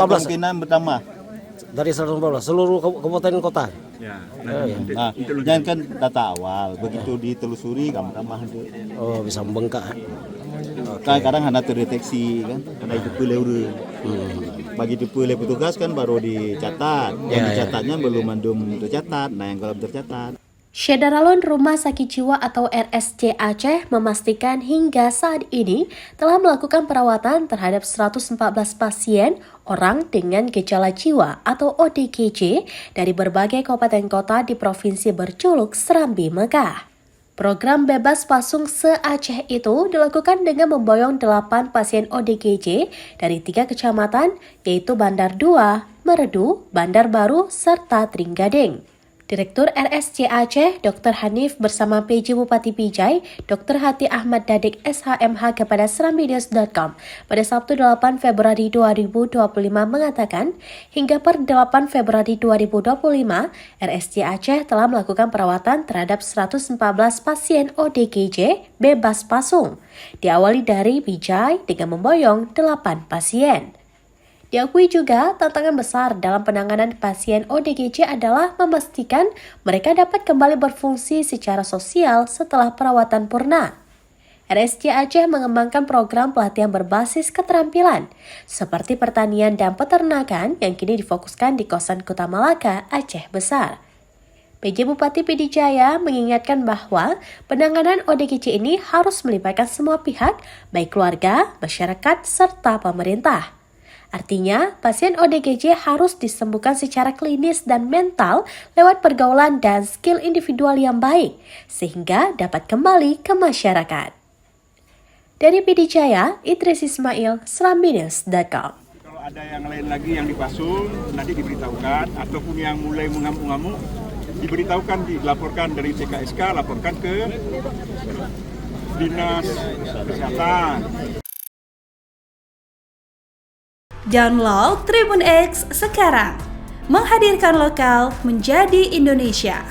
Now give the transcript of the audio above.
kemungkinan bertambah. Dari 114 seluruh kabupaten kota. Ya. Nah, jangan kan data awal, begitu ditelusuri kamu tambah nanti. Oh, bisa membengkak. Kadang hanya terdeteksi kan, karena itu pilih bagi dipilih petugas kan baru dicatat. Yang dicatatnya belum tercatat. Nah, yang belum tercatat. Syedaralun Rumah Sakit Jiwa atau RSJ Aceh memastikan hingga saat ini telah melakukan perawatan terhadap 114 pasien orang dengan gejala jiwa atau ODGJ dari berbagai kabupaten kota di provinsi berjuluk Serambi Mekah. Program bebas pasung se-Aceh itu dilakukan dengan memboyong 8 pasien ODGJ dari 3 kecamatan yaitu Bandar 2, Meredu, Bandar Baru, serta Trenggading. Direktur RSJ Aceh, Dr. Hanif bersama PJ Bupati Pijai, Dr. Hati Ahmad Dadik SHMH kepada serambinews.com pada Sabtu 8 Februari 2025 mengatakan, hingga per 8 Februari 2025, RSJ Aceh telah melakukan perawatan terhadap 114 pasien ODGJ bebas pasung. Diawali dari Pijai dengan memboyong 8 pasien. Diakui juga tantangan besar dalam penanganan pasien ODGJ adalah memastikan mereka dapat kembali berfungsi secara sosial setelah perawatan purna. RSJ Aceh mengembangkan program pelatihan berbasis keterampilan, seperti pertanian dan peternakan yang kini difokuskan di Kosan Kota Malaka, Aceh Besar. PJ Bupati Pidijaya mengingatkan bahwa penanganan ODGJ ini harus melibatkan semua pihak, baik keluarga, masyarakat, serta pemerintah. Artinya, pasien ODGJ harus disembuhkan secara klinis dan mental lewat pergaulan dan skill individual yang baik, sehingga dapat kembali ke masyarakat. Dari Pidijaya, Idris Ismail, serambinews.com. Kalau ada yang lain lagi yang dipasung, nanti diberitahukan, ataupun yang mulai mengamuk-ngamuk, diberitahukan, dilaporkan dari CKSK, laporkan ke Dinas Kesehatan. Download Tribun X sekarang, menghadirkan lokal menjadi Indonesia.